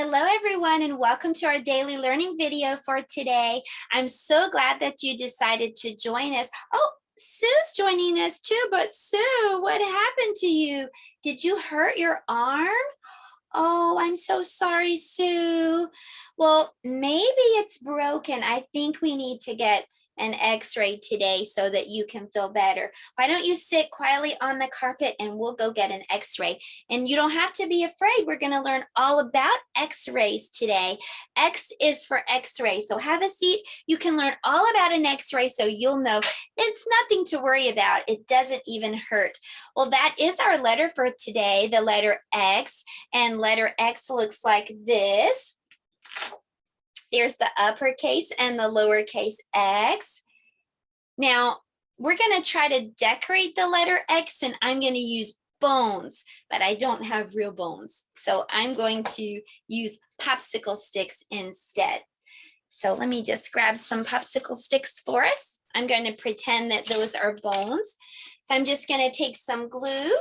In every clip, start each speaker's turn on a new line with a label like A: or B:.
A: Hello everyone and welcome to our daily learning video for today. I'm so glad that you decided to join us. Oh, Sue's joining us too, but Sue, what happened to you? Did you hurt your arm? Oh, I'm so sorry, Sue. Well, maybe it's broken. I think we need to get an x-ray today so that you can feel better. Why don't you sit quietly on the carpet and we'll go get an x-ray. And you don't have to be afraid. We're going to learn all about x-rays today. X is for x-ray. So have a seat. You can learn all about an x-ray so you'll know it's nothing to worry about. It doesn't even hurt. Well, that is our letter for today, the letter X. And letter X looks like this. There's the uppercase and the lowercase x. Now, we're going to try to decorate the letter X, and I'm going to use bones, but I don't have real bones. So I'm going to use popsicle sticks instead. So let me just grab some popsicle sticks for us. I'm going to pretend that those are bones. So I'm just going to take some glue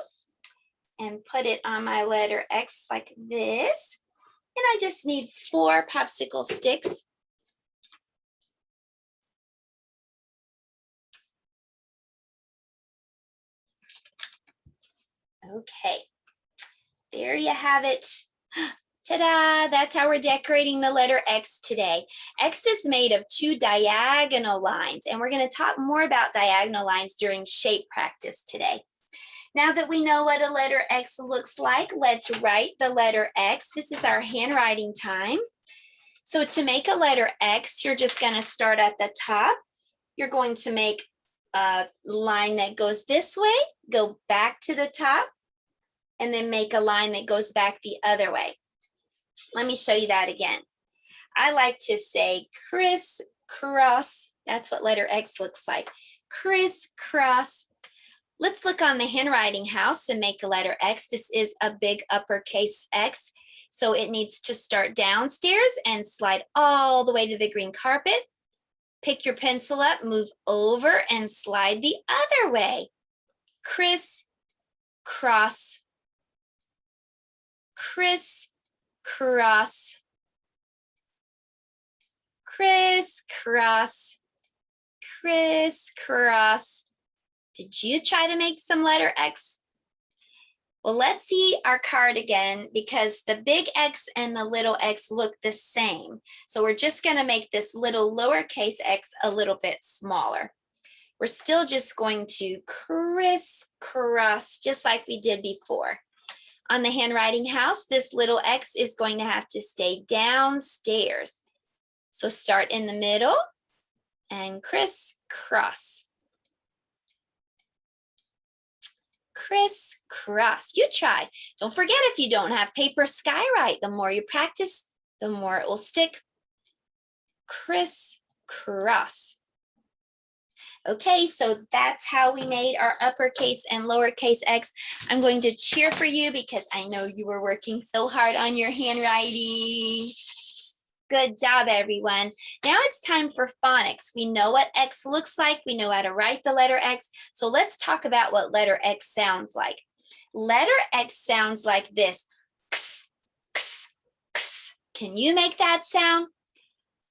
A: and put it on my letter X like this. And I just need 4 popsicle sticks. Okay, there you have it. Ta-da, that's how we're decorating the letter X today. X is made of 2 diagonal lines, and we're going to talk more about diagonal lines during shape practice today. Now that we know what a letter X looks like, let's write the letter X. This is our handwriting time. So to make a letter X, you're just going to start at the top. You're going to make a line that goes this way, go back to the top, and then make a line that goes back the other way. Let me show you that again. I like to say crisscross. That's what letter X looks like. Crisscross. Let's look on the handwriting house and make a letter X. This is a big uppercase X, so it needs to start downstairs and slide all the way to the green carpet. Pick your pencil up, move over, and slide the other way. Criss, cross, criss, cross, criss, cross, criss, cross. Did you try to make some letter X? Well, let's see our card again because the big X and the little x look the same. So we're just going to make this little lowercase x a little bit smaller. We're still just going to crisscross just like we did before. On the handwriting house, this little x is going to have to stay downstairs. So start in the middle and crisscross. Crisscross. You try. Don't forget, if you don't have paper skywrite, the more you practice, the more it will stick. Crisscross. Okay, so that's how we made our uppercase and lowercase x. I'm going to cheer for you because I know you were working so hard on your handwriting. Good job, everyone. Now it's time for phonics. We know what X looks like. We know how to write the letter X. So let's talk about what letter X sounds like. Letter X sounds like this. X, x, x. Can you make that sound?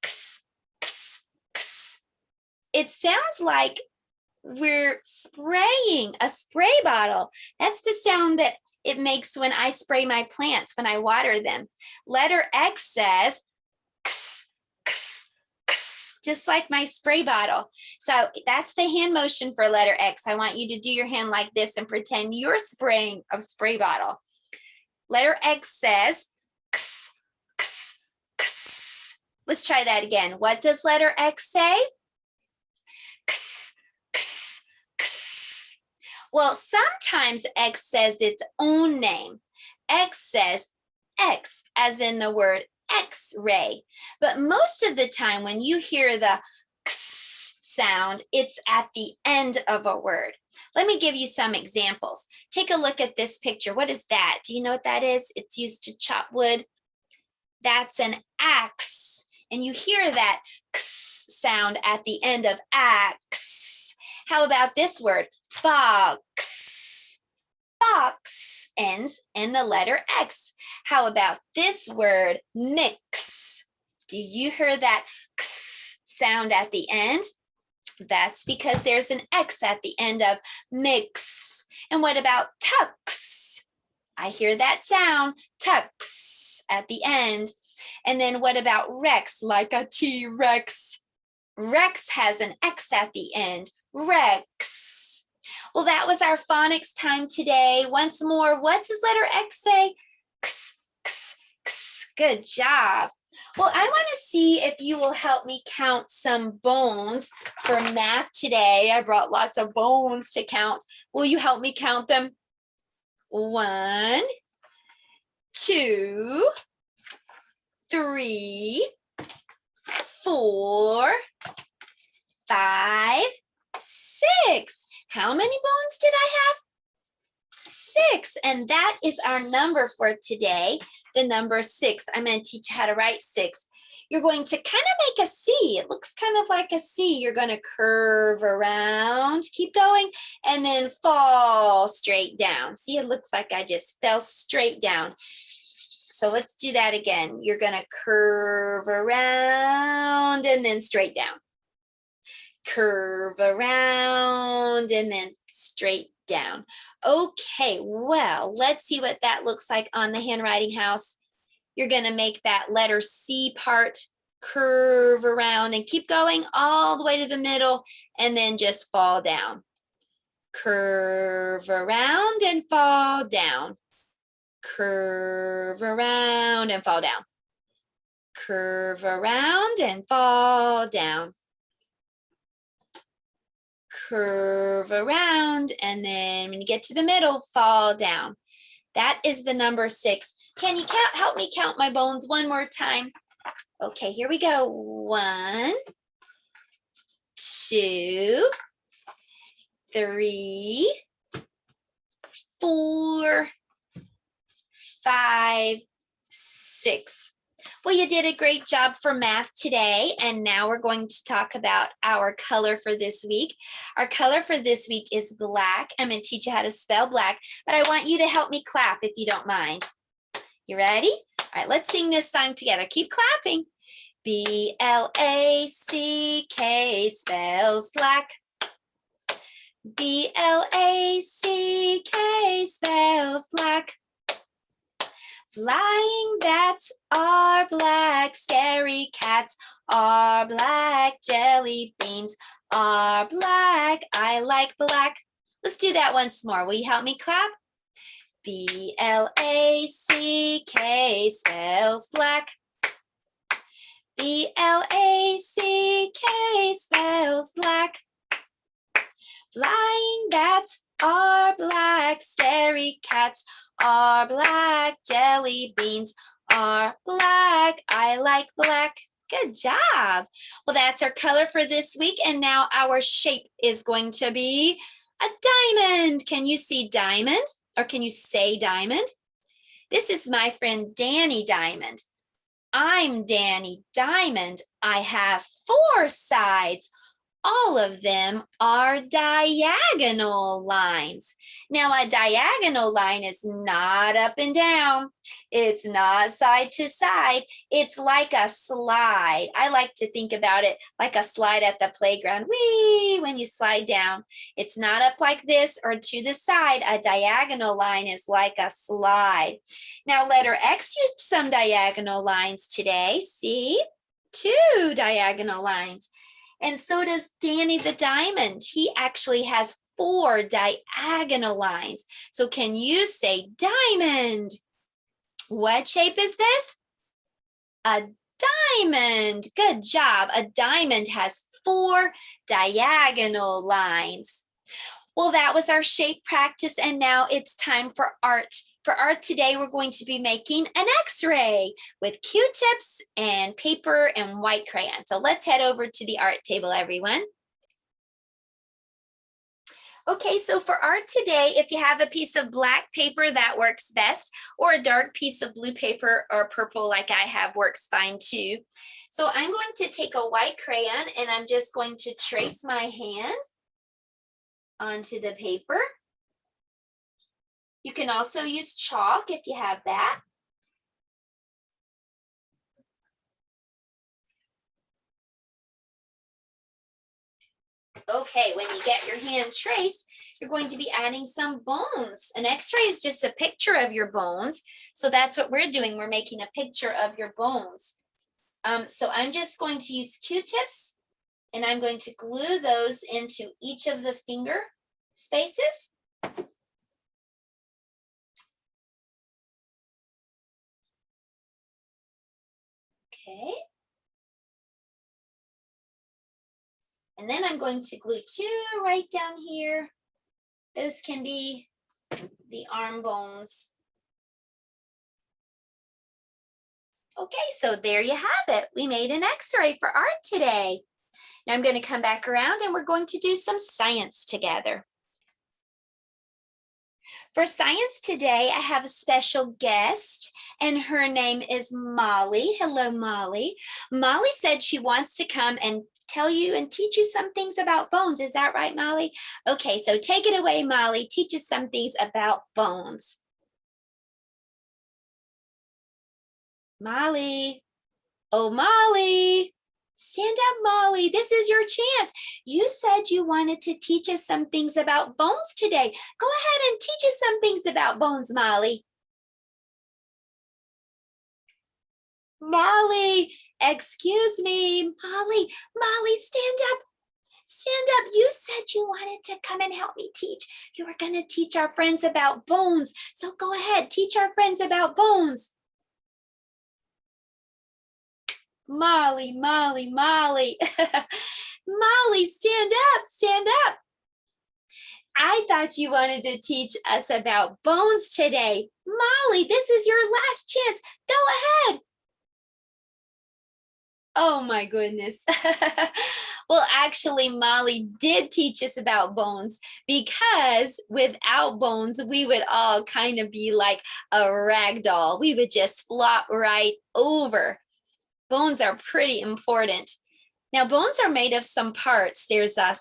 A: X, x, x. It sounds like we're spraying a spray bottle. That's the sound that it makes when I spray my plants, when I water them. Letter X says, just like my spray bottle. So that's the hand motion for letter X. I want you to do your hand like this and pretend you're spraying a spray bottle. Letter X says, x, x, x. Let's try that again. What does letter X say? X, x, x. Well, sometimes X says its own name. X says X, as in the word X-ray. But most of the time when you hear the x sound, it's at the end of a word. Let me give you some examples. Take a look at this picture. What is that? Do you know what that is? It's used to chop wood. That's an axe. And you hear that x sound at the end of axe. How about this word? Box. Box. ends in the letter X. How about this word, mix? Do you hear that X sound at the end? That's because there's an X at the end of mix. And what about tux? I hear that sound, tux, at the end. And then what about Rex, like a T-Rex? Rex has an X at the end, Rex. Well, that was our phonics time today. Once more, what does letter X say? X, x, x. Good job. Well, I want to see if you will help me count some bones for math today. I brought lots of bones to count. Will you help me count them? 1, 2, 3, 4, 5, 6. How many bones did I have? 6. And that is our number for today, the number 6. I'm going to teach you how to write 6. You're going to kind of make a C. It looks kind of like a C. You're going to curve around, keep going, and then fall straight down. See, it looks like I just fell straight down. So let's do that again. You're going to curve around and then straight down. Curve around and then straight down. Okay, well, let's see what that looks like on the handwriting house. You're going to make that letter C part curve around and keep going all the way to the middle and then just fall down. Curve around and fall down. Curve around and fall down. Curve around and fall down. Curve around, and then when you get to the middle, fall down. That is the number 6. Can you help me count my bones one more time? Okay, here we go. 1, 2, 3, 4, 5, 6. Well, you did a great job for math today, and now we're going to talk about our color for this week. Our color for this week is black. I'm going to teach you how to spell black, but I want you to help me clap if you don't mind. You ready? All right, let's sing this song together. Keep clapping. B-L-A-C-K spells black. B-L-A-C-K spells black. Flying bats are black, scary cats are black, jelly beans are black, I like black. Let's do that once more. Will you help me clap? B-L-A-C-K spells black. B-L-A-C-K spells black. Flying bats are black, scary cats are black, jelly beans are black, I like black. Good job. Well, that's our color for this week, and now our shape is going to be a diamond. Can you see diamond, or can you say diamond? This is my friend Danny Diamond. I'm Danny Diamond. I have 4 sides. All of them are diagonal lines. Now, a diagonal line is not up and down. It's not side to side. It's like a slide. I like to think about it like a slide at the playground. Whee! When you slide down, it's not up like this or to the side. A diagonal line is like a slide. Now, letter X used some diagonal lines today. See? 2 diagonal lines. And so does Danny the Diamond. He actually has 4 diagonal lines. So can you say diamond? What shape is this? A diamond. Good job. A diamond has 4 diagonal lines. Well, that was our shape practice, and now it's time for art. For art today, we're going to be making an X-ray with Q-tips and paper and white crayon. So let's head over to the art table, everyone. Okay, so for art today, if you have a piece of black paper, that works best, or a dark piece of blue paper or purple like I have works fine too. So I'm going to take a white crayon and I'm just going to trace my hand onto the paper. You can also use chalk if you have that. Okay, when you get your hand traced, you're going to be adding some bones. An x-ray is just a picture of your bones. So that's what we're doing. We're making a picture of your bones. So I'm just going to use Q-tips and I'm going to glue those into each of the finger spaces. Okay. And then I'm going to glue two right down here. Those can be the arm bones. Okay, so there you have it. We made an x-ray for art today. Now I'm going to come back around and we're going to do some science together. For science today, I have a special guest and her name is Molly. Hello, Molly. Molly said she wants to come and tell you and teach you some things about bones. Is that right, Molly? Okay, so take it away, Molly. Teach us some things about bones. Molly. Oh, Molly. Stand up, Molly. This is your chance. You said you wanted to teach us some things about bones today. Go ahead and teach us some things about bones, Molly. Molly, excuse me. Molly, stand up. Stand up. You said you wanted to come and help me teach. You were going to teach our friends about bones. So go ahead, teach our friends about bones. Molly. Molly, stand up. I thought you wanted to teach us about bones today. Molly, this is your last chance. Go ahead. Oh my goodness. Well, actually, Molly did teach us about bones because without bones, we would all kind of be like a rag doll. We would just flop right over. Bones are pretty important. Now, bones are made of some parts. There's a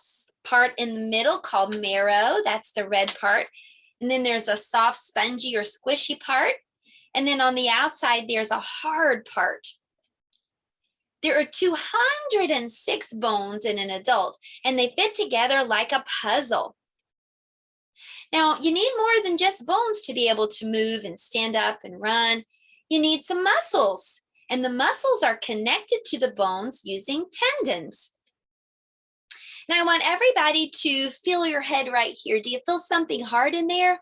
A: part in the middle called marrow. That's the red part. And then there's a soft, spongy or squishy part. And then on the outside, there's a hard part. There are 206 bones in an adult, and they fit together like a puzzle. Now, you need more than just bones to be able to move and stand up and run. You need some muscles. And the muscles are connected to the bones using tendons. Now I want everybody to feel your head right here. Do you feel something hard in there?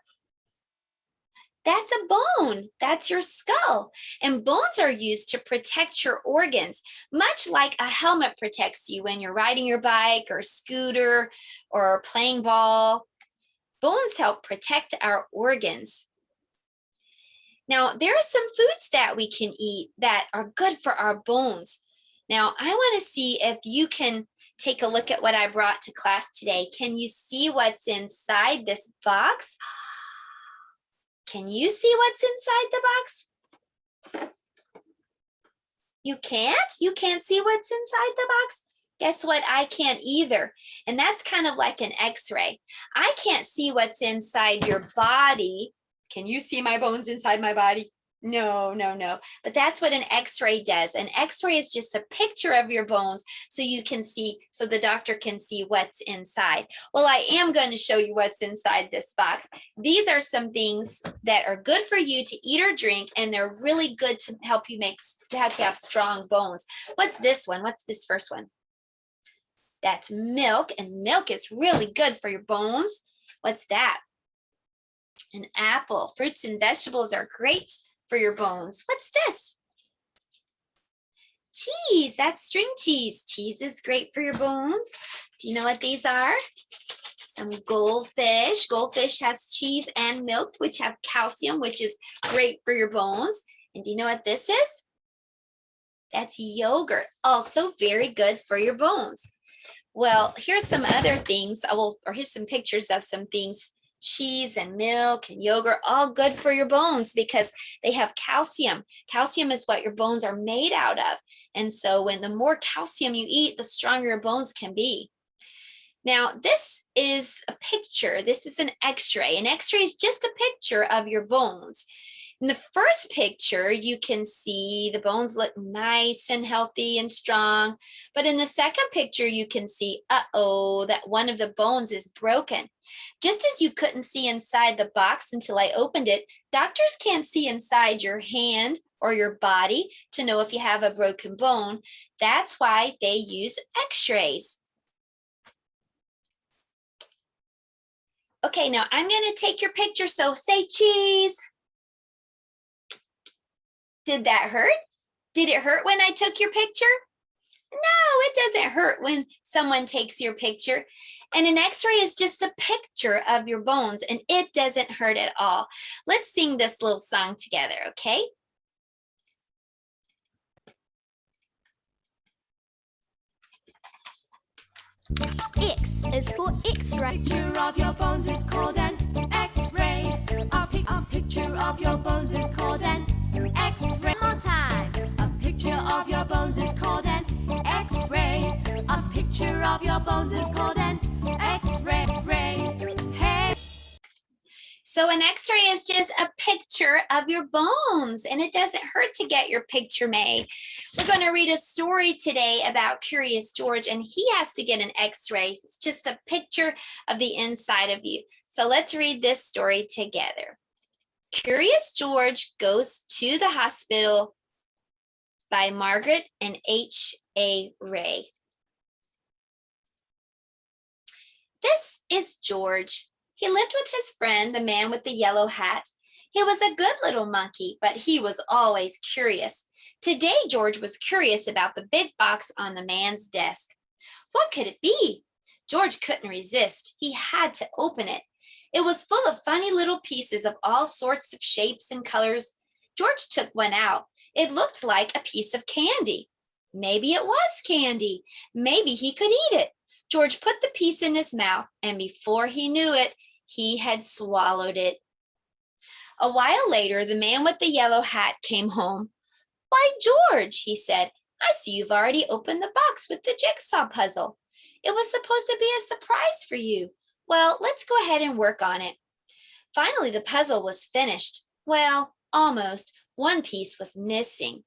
A: That's a bone. That's your skull. And bones are used to protect your organs, much like a helmet protects you when you're riding your bike or scooter or playing ball. Bones help protect our organs. Now, there are some foods that we can eat that are good for our bones. Now, I want to see if you can take a look at what I brought to class today. Can you see what's inside this box? Can you see what's inside the box? You can't? You can't see what's inside the box? Guess what? I can't either. And that's kind of like an x-ray. I can't see what's inside your body. Can you see my bones inside my body? No. But that's what an x-ray does. An x-ray is just a picture of your bones so you can see, so the doctor can see what's inside. Well, I am going to show you what's inside this box. These are some things that are good for you to eat or drink, and they're really good to help you have strong bones. What's this one? What's this first one? That's milk, and milk is really good for your bones. What's that? An apple. Fruits and vegetables are great for your bones. What's this? Cheese. That's string cheese. Cheese is great for your bones. Do you know what these are? Some goldfish. Goldfish has cheese and milk, which have calcium, which is great for your bones. And do you know what this is? That's yogurt. Also very good for your bones. Well, here's some other things. Here's some pictures of some things. Cheese and milk and yogurt, all good for your bones because they have calcium. Calcium is what your bones are made out of. And so when the more calcium you eat, the stronger your bones can be. Now, this is a picture. This is an x-ray. An x-ray is just a picture of your bones. In the first picture, you can see the bones look nice and healthy and strong. But in the second picture, you can see, uh-oh, that one of the bones is broken. Just as you couldn't see inside the box until I opened it, doctors can't see inside your hand or your body to know if you have a broken bone. That's why they use x-rays. Okay, now I'm going to take your picture, so say cheese. Did that hurt? Did it hurt when I took your picture? No, it doesn't hurt when someone takes your picture. And an x-ray is just a picture of your bones, and it doesn't hurt at all. Let's sing this little song together, okay?
B: X is for X-ray. Picture of your bones is called an X-ray. A picture of your bones is called an X-ray. One more time. A picture of your bones is called an X-ray. A picture of your bones is called an X-ray. Hey.
A: So an x-ray is just a picture of your bones, and it doesn't hurt to get your picture made. We're going to read a story today about Curious George, and he has to get an x-ray. It's just a picture of the inside of you. So let's read this story together. Curious George Goes to the Hospital by Margaret and H.A. Ray. This is George. He lived with his friend, the man with the yellow hat. He was a good little monkey, but he was always curious. Today, George was curious about the big box on the man's desk. What could it be? George couldn't resist. He had to open it. It was full of funny little pieces of all sorts of shapes and colors. George took one out. It looked like a piece of candy. Maybe it was candy. Maybe he could eat it. George put the piece in his mouth, and before he knew it, he had swallowed it. A while later, the man with the yellow hat came home. "Why, George," he said, "I see you've already opened the box with the jigsaw puzzle. It was supposed to be a surprise for you. Well, let's go ahead and work on it." Finally, the puzzle was finished. Well, almost. One piece was missing.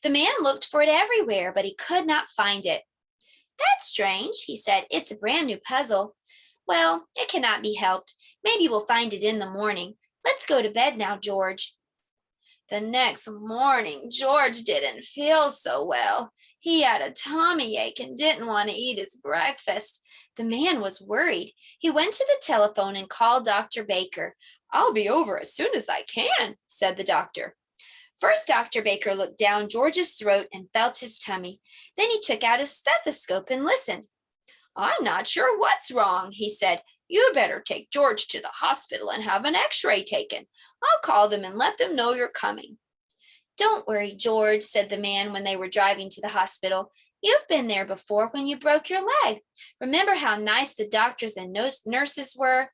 A: The man looked for it everywhere, but he could not find it. "That's strange," he said. "It's a brand new puzzle." "Well, it cannot be helped. Maybe we'll find it in the morning. Let's go to bed now, George." The next morning, George didn't feel so well. He had a tummy ache and didn't want to eat his breakfast. The man was worried. He went to the telephone and called Dr. Baker. "I'll be over as soon as I can," said the doctor. First, Dr. Baker looked down George's throat and felt his tummy. Then he took out his stethoscope and listened. "I'm not sure what's wrong," he said. "You better take George to the hospital and have an x-ray taken. I'll call them and let them know you're coming." "Don't worry, George," said the man when they were driving to the hospital. "You've been there before when you broke your leg. Remember how nice the doctors and nurses were?"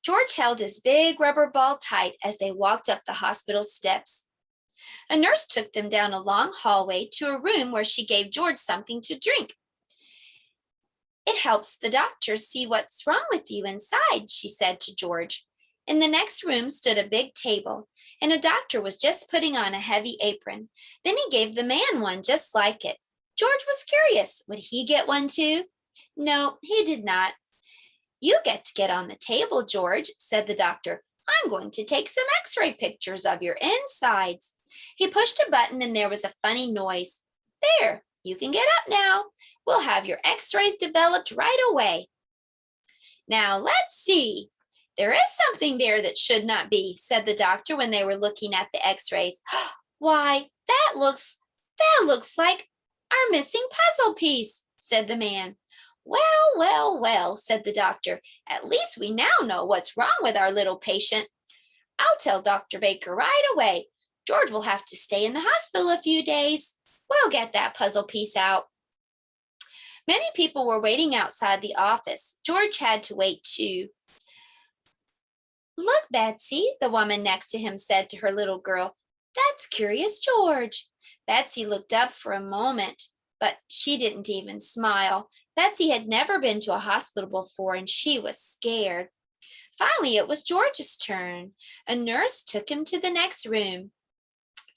A: George held his big rubber ball tight as they walked up the hospital steps. A nurse took them down a long hallway to a room where she gave George something to drink. "It helps the doctors see what's wrong with you inside," she said to George. In the next room stood a big table, and a doctor was just putting on a heavy apron. Then he gave the man one just like it. George was curious. Would he get one too? No, he did not. "You get on the table, George," said the doctor. "I'm going to take some x-ray pictures of your insides." He pushed a button and there was a funny noise. "There, you can get up now. We'll have your x-rays developed right away." "Now let's see. There is something there that should not be," said the doctor when they were looking at the x-rays. "Why, that looks like our missing puzzle piece," said the man. "Well, well, well," said the doctor. "At least we now know what's wrong with our little patient. I'll tell Dr. Baker right away. George will have to stay in the hospital a few days. We'll get that puzzle piece out." Many people were waiting outside the office. George had to wait too. "Look, Betsy," the woman next to him said to her little girl. "That's Curious George." Betsy looked up for a moment. but she didn't even smile. Betsy had never been to a hospital before, and she was scared. Finally, it was George's turn. A nurse took him to the next room.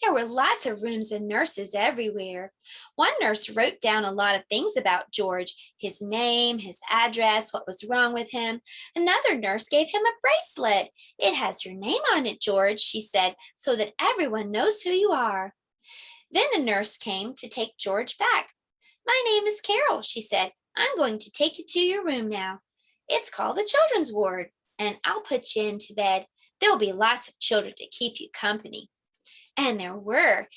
A: There were lots of rooms and nurses everywhere. One nurse wrote down a lot of things about George, his name, his address, what was wrong with him. Another nurse gave him a bracelet. It has your name on it, George, she said, so that everyone knows who you are. Then a nurse came to take George back. My name is Carol, she said. I'm going to take you to your room now. It's called the children's ward, and I'll put you into bed. There'll be lots of children to keep you company. And there were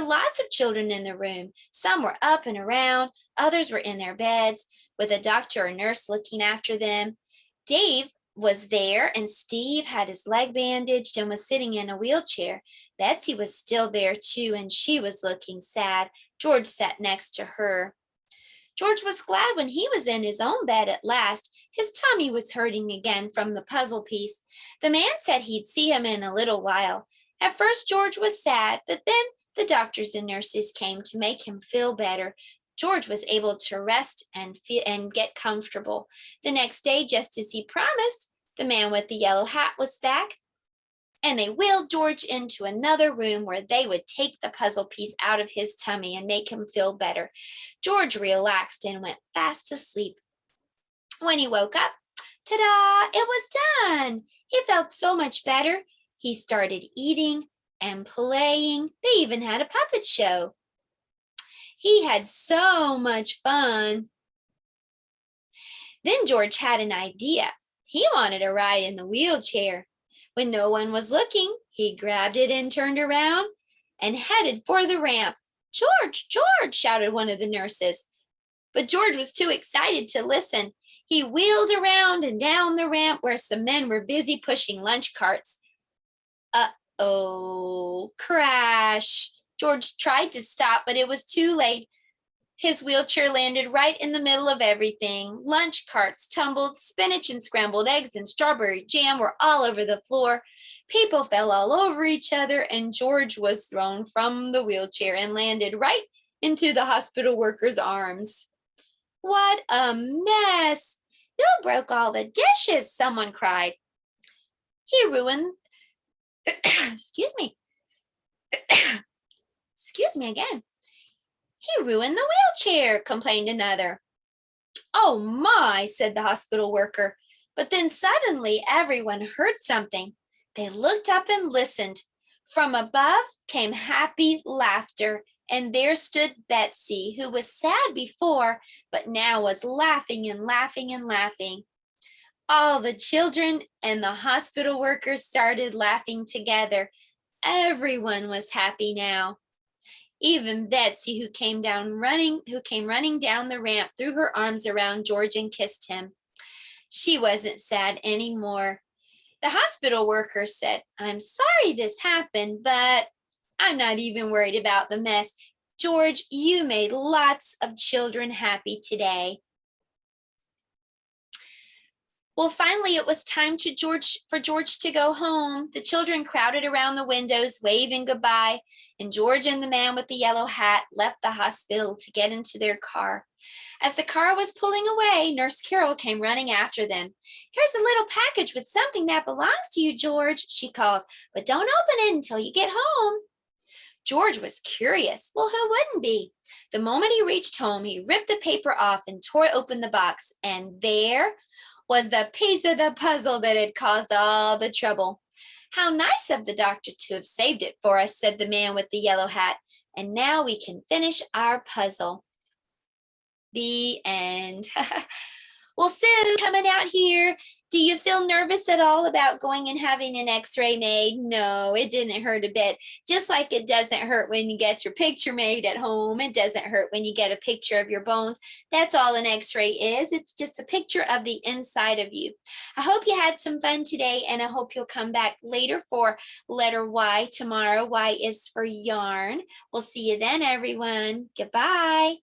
A: lots of children in the room. Some were up and around, others were in their beds with a doctor or nurse looking after them. Dave was there, and Steve had his leg bandaged and was sitting in a wheelchair. Betsy was still there too, and she was looking sad. George sat next to her. George was glad when he was in his own bed at last. His tummy was hurting again from the puzzle piece. The man said he'd see him in a little while. At first, George was sad, but then the doctors and nurses came to make him feel better. George was able to rest and get comfortable. The next day, just as he promised, the man with the yellow hat was back, and they wheeled George into another room where they would take the puzzle piece out of his tummy and make him feel better. George relaxed and went fast asleep. When he woke up, ta-da, it was done. He felt so much better. He started eating and playing. They even had a puppet show. He had so much fun. Then George had an idea. He wanted a ride in the wheelchair. When no one was looking, he grabbed it and turned around and headed for the ramp. George, George, shouted one of the nurses. But George was too excited to listen. He wheeled around and down the ramp where some men were busy pushing lunch carts. Uh-oh, crash. George tried to stop, but it was too late. His wheelchair landed right in the middle of everything. Lunch carts tumbled, spinach and scrambled eggs and strawberry jam were all over the floor. People fell all over each other, and George was thrown from the wheelchair and landed right into the hospital worker's arms. What a mess! You broke all the dishes, someone cried. He ruined excuse me. Excuse me again. He ruined the wheelchair, complained another. Oh my, said the hospital worker. But then suddenly everyone heard something. They looked up and listened. From above came happy laughter, and there stood Betsy, who was sad before, but now was laughing and laughing and laughing. All the children and the hospital workers started laughing together. Everyone was happy now. Even Betsy, who came running down the ramp, threw her arms around George and kissed him. She wasn't sad anymore. The hospital worker said, I'm sorry this happened, but I'm not even worried about the mess. George, you made lots of children happy today. Well, finally, it was time for George to go home. The children crowded around the windows, waving goodbye, and George and the man with the yellow hat left the hospital to get into their car. As the car was pulling away, Nurse Carol came running after them. Here's a little package with something that belongs to you, George, she called, but don't open it until you get home. George was curious. Well, who wouldn't be? The moment he reached home, he ripped the paper off and tore open the box, and there was the piece of the puzzle that had caused all the trouble. How nice of the doctor to have saved it for us, said the man with the yellow hat. And now we can finish our puzzle. The end. Well, Sue, coming out here, do you feel nervous at all about going and having an x-ray made? No, it didn't hurt a bit. Just like it doesn't hurt when you get your picture made at home. It doesn't hurt when you get a picture of your bones. That's all an x-ray is. It's just a picture of the inside of you. I hope you had some fun today, and I hope you'll come back later for letter Y tomorrow. Y is for yarn. We'll see you then, everyone. Goodbye.